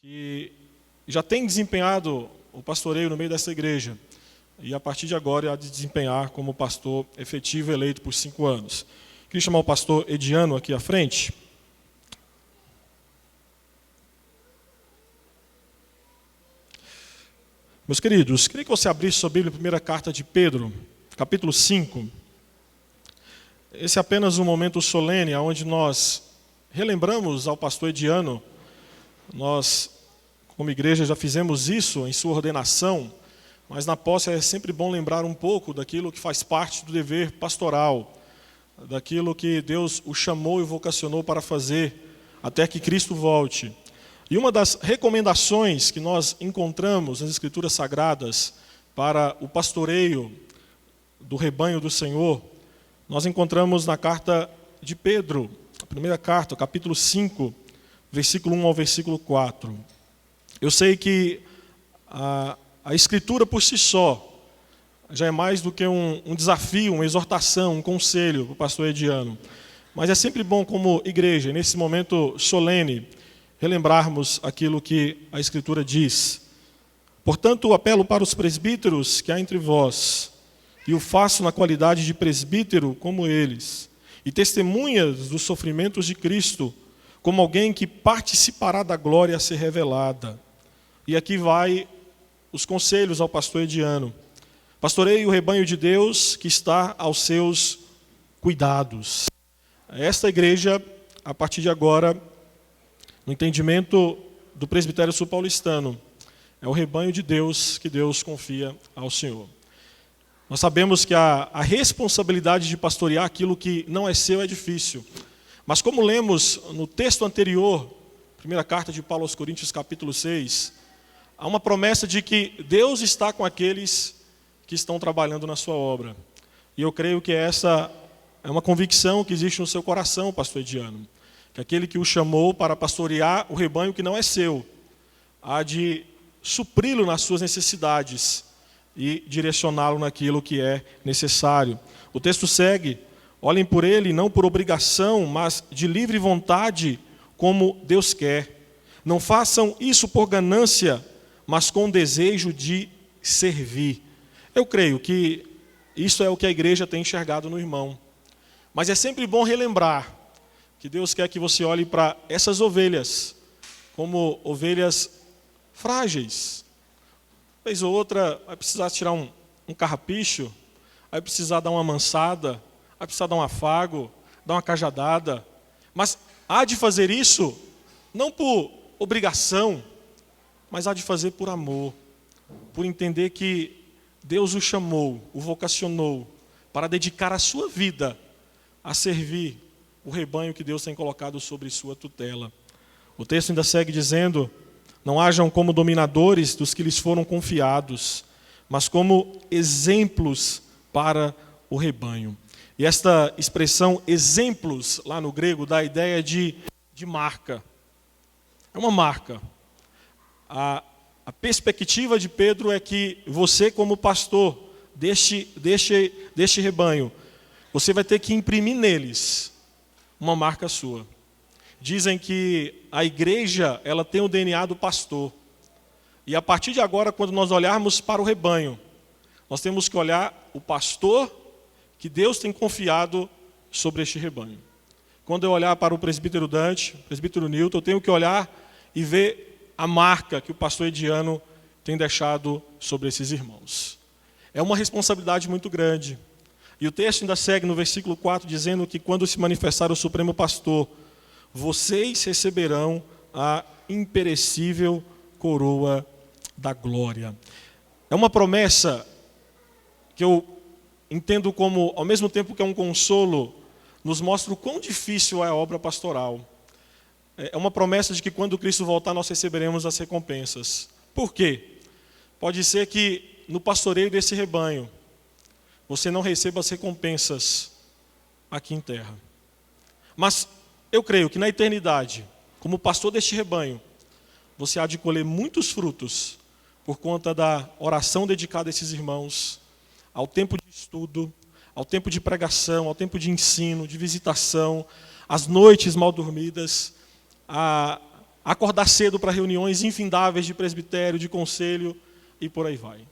que já tem desempenhado o pastoreio no meio dessa igreja e a partir de agora há de desempenhar como pastor efetivo eleito por 5 anos. Queria chamar o pastor Ediano aqui à frente. Meus queridos, queria que você abrisse sua Bíblia, a primeira carta de Pedro, capítulo 5. Esse é apenas um momento solene, onde nós relembramos ao pastor Ediano. Nós, como igreja, já fizemos isso em sua ordenação, mas na posse é sempre bom lembrar um pouco daquilo que faz parte do dever pastoral, daquilo que Deus o chamou e vocacionou para fazer, até que Cristo volte. E uma das recomendações que nós encontramos nas Escrituras Sagradas para o pastoreio do rebanho do Senhor, nós encontramos na carta de Pedro, a primeira carta, capítulo 5, versículo 1 ao versículo 4. Eu sei que a Escritura por si só já é mais do que um desafio, uma exortação, um conselho para o pastor Ediano. Mas é sempre bom, como igreja, nesse momento solene, relembrarmos aquilo que a Escritura diz. Portanto, apelo para os presbíteros que há entre vós, e o faço na qualidade de presbítero como eles, e testemunhas dos sofrimentos de Cristo, como alguém que participará da glória a ser revelada. E aqui vai os conselhos ao pastor Ediano. Pastoreie o rebanho de Deus que está aos seus cuidados. Esta igreja, a partir de agora, no entendimento do presbitério sul-paulistano, é o rebanho de Deus que Deus confia ao Senhor. Nós sabemos que a responsabilidade de pastorear aquilo que não é seu é difícil. Mas como lemos no texto anterior, primeira carta de Paulo aos Coríntios, capítulo 6, há uma promessa de que Deus está com aqueles que estão trabalhando na sua obra. E eu creio que essa é uma convicção que existe no seu coração, pastor Ediano. Que aquele que o chamou para pastorear o rebanho que não é seu, há de supri-lo nas suas necessidades e direcioná-lo naquilo que é necessário. O texto segue: olhem por ele não por obrigação, mas de livre vontade, como Deus quer. Não façam isso por ganância, mas com desejo de servir. Eu creio que isso é o que a igreja tem enxergado no irmão. Mas é sempre bom relembrar que Deus quer que você olhe para essas ovelhas como ovelhas frágeis. Vez ou outra vai precisar tirar um carrapicho, vai precisar dar uma amansada, vai precisar dar um afago, dar uma cajadada. Mas há de fazer isso não por obrigação, mas há de fazer por amor, por entender que Deus o chamou, o vocacionou para dedicar a sua vida a servir o rebanho que Deus tem colocado sobre sua tutela. O texto ainda segue dizendo: não hajam como dominadores dos que lhes foram confiados, mas como exemplos para o rebanho. E esta expressão exemplos, lá no grego, dá a ideia de marca. É uma marca. A perspectiva de Pedro é que você, como pastor deste rebanho, você vai ter que imprimir neles uma marca sua. Dizem que a igreja, ela tem o DNA do pastor. E a partir de agora, quando nós olharmos para o rebanho, nós temos que olhar o pastor que Deus tem confiado sobre este rebanho. Quando eu olhar para o presbítero Dante, o presbítero Newton, eu tenho que olhar e ver a marca que o pastor Ediano tem deixado sobre esses irmãos. É uma responsabilidade muito grande. E o texto ainda segue no versículo 4, dizendo que quando se manifestar o Supremo Pastor, vocês receberão a imperecível coroa da glória. É uma promessa que eu entendo como, ao mesmo tempo que é um consolo, nos mostra o quão difícil é a obra pastoral. É uma promessa de que quando Cristo voltar nós receberemos as recompensas. Por quê? Pode ser que no pastoreio desse rebanho você não receba as recompensas aqui em terra. Mas eu creio que na eternidade, como pastor deste rebanho, você há de colher muitos frutos por conta da oração dedicada a esses irmãos, ao tempo de estudo, ao tempo de pregação, ao tempo de ensino, de visitação, às noites mal dormidas, acordar cedo para reuniões infindáveis de presbitério, de conselho e por aí vai.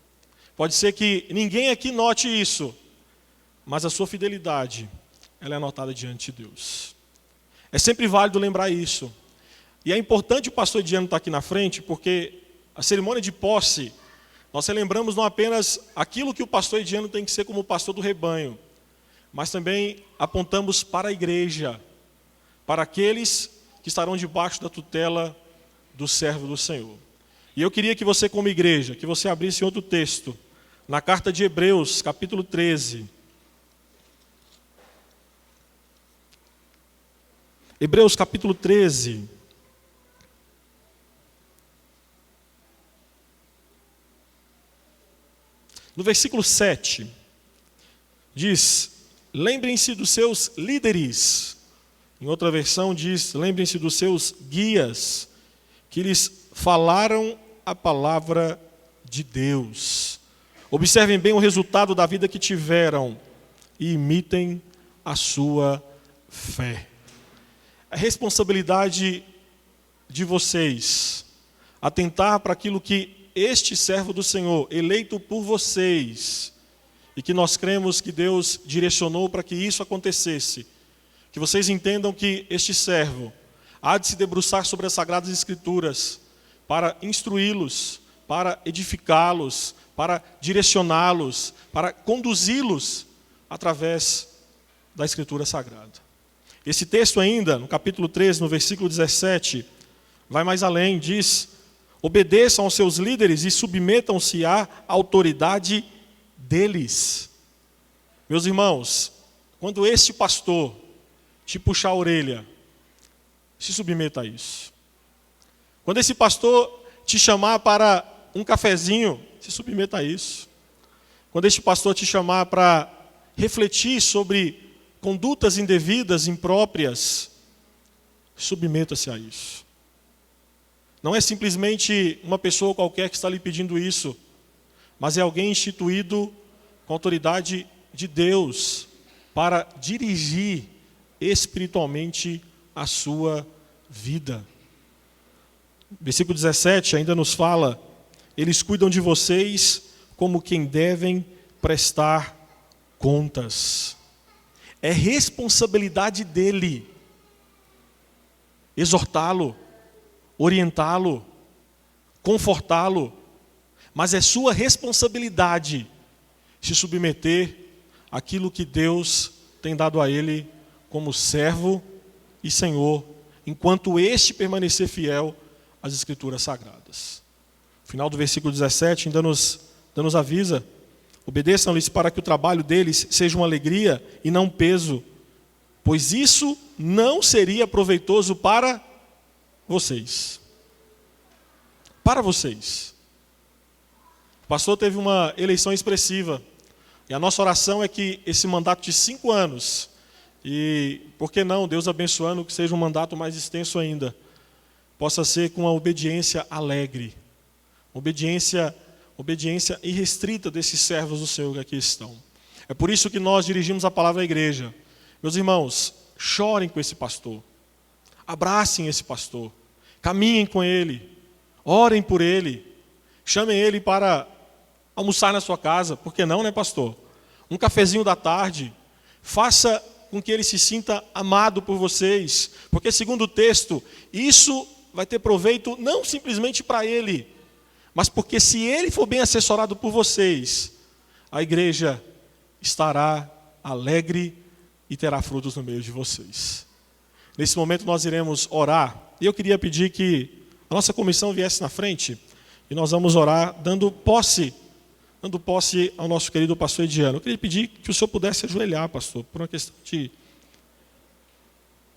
Pode ser que ninguém aqui note isso, mas a sua fidelidade, ela é notada diante de Deus. É sempre válido lembrar isso. E é importante o pastor Ediano estar aqui na frente, porque a cerimônia de posse, nós relembramos não apenas aquilo que o pastor Ediano tem que ser como pastor do rebanho, mas também apontamos para a igreja, para aqueles que estarão debaixo da tutela do servo do Senhor. E eu queria que você, como igreja, que você abrisse outro texto, na carta de Hebreus, capítulo 13. Hebreus, capítulo 13. No versículo 7, diz: lembrem-se dos seus líderes. Em outra versão diz: lembrem-se dos seus guias, que lhes falaram a palavra de Deus. Observem bem o resultado da vida que tiveram e imitem a sua fé. A responsabilidade de vocês, atentar para aquilo que este servo do Senhor, eleito por vocês, e que nós cremos que Deus direcionou para que isso acontecesse, que vocês entendam que este servo há de se debruçar sobre as Sagradas Escrituras para instruí-los, para edificá-los, para direcioná-los, para conduzi-los através da Escritura Sagrada. Esse texto ainda, no capítulo 13, no versículo 17, vai mais além, diz: obedeçam aos seus líderes e submetam-se à autoridade deles. Meus irmãos, quando este pastor te puxar a orelha, se submeta a isso. Quando esse pastor te chamar para um cafezinho, se submeta a isso. Quando este pastor te chamar para refletir sobre condutas indevidas, impróprias, submeta-se a isso. Não é simplesmente uma pessoa qualquer que está lhe pedindo isso, mas é alguém instituído com a autoridade de Deus para dirigir espiritualmente a sua vida. Versículo 17 ainda nos fala: eles cuidam de vocês como quem devem prestar contas. É responsabilidade dele exortá-lo, orientá-lo, confortá-lo, mas é sua responsabilidade se submeter àquilo que Deus tem dado a ele como servo e Senhor, enquanto este permanecer fiel às Escrituras Sagradas. O final do versículo 17 ainda nos avisa: obedeçam-lhes para que o trabalho deles seja uma alegria e não um peso, pois isso não seria proveitoso para vocês. Para vocês. O pastor teve uma eleição expressiva, e a nossa oração é que esse mandato de 5 anos, e por que não, Deus abençoando, que seja um mandato mais extenso ainda, possa ser com a obediência alegre, obediência irrestrita desses servos do Senhor que aqui estão. É por isso que nós dirigimos a palavra à igreja. Meus irmãos, chorem com esse pastor, abracem esse pastor, caminhem com ele, orem por ele, chamem ele para almoçar na sua casa, por que não, né, pastor? Um cafezinho da tarde, faça com que ele se sinta amado por vocês, porque segundo o texto, isso vai ter proveito não simplesmente para ele, mas porque se ele for bem assessorado por vocês, a igreja estará alegre e terá frutos no meio de vocês. Nesse momento nós iremos orar, e eu queria pedir que a nossa comissão viesse na frente, e nós vamos orar dando posse ao nosso querido pastor Ediano. Eu queria pedir que o senhor pudesse ajoelhar, pastor, por uma questão de...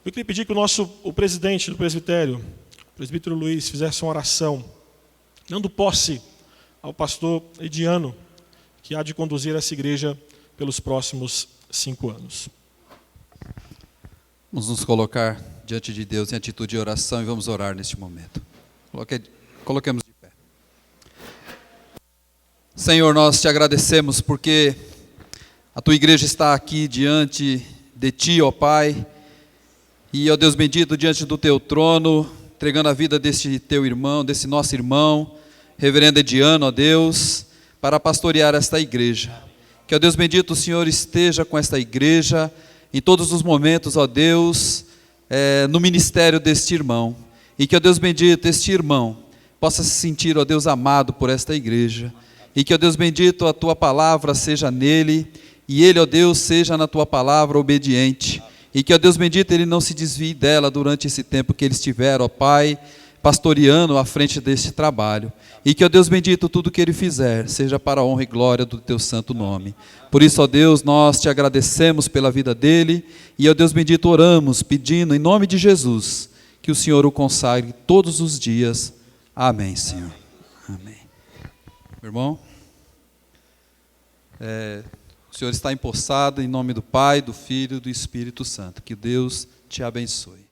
Eu queria pedir que o presidente do presbitério, o presbítero Luiz, fizesse uma oração, dando posse ao pastor Ediano, que há de conduzir essa igreja pelos próximos 5 anos. Vamos nos colocar diante de Deus em atitude de oração e vamos orar neste momento. Coloquemos de pé. Senhor, nós te agradecemos porque a tua igreja está aqui diante de ti, ó Pai, e, ó Deus bendito, diante do teu trono, entregando a vida desse teu irmão, desse nosso irmão, reverendo Ediano, ó Deus, para pastorear esta igreja. Que, ó Deus bendito, o Senhor esteja com esta igreja em todos os momentos, ó Deus, no ministério deste irmão. E que, ó Deus bendito, este irmão possa se sentir, ó Deus, amado por esta igreja. E que, ó Deus bendito, a tua palavra seja nele, e ele, ó Deus, seja na tua palavra obediente. E que, ó Deus bendito, ele não se desvie dela durante esse tempo que ele estiver, ó Pai, pastoreando à frente deste trabalho. E que, ó Deus bendito, tudo que ele fizer seja para a honra e glória do teu santo nome. Por isso, ó Deus, nós te agradecemos pela vida dele. E, ó Deus bendito, oramos, pedindo em nome de Jesus, que o Senhor o consagre todos os dias. Amém, Senhor. Amém. Meu irmão, o Senhor está empossado em nome do Pai, do Filho e do Espírito Santo. Que Deus te abençoe.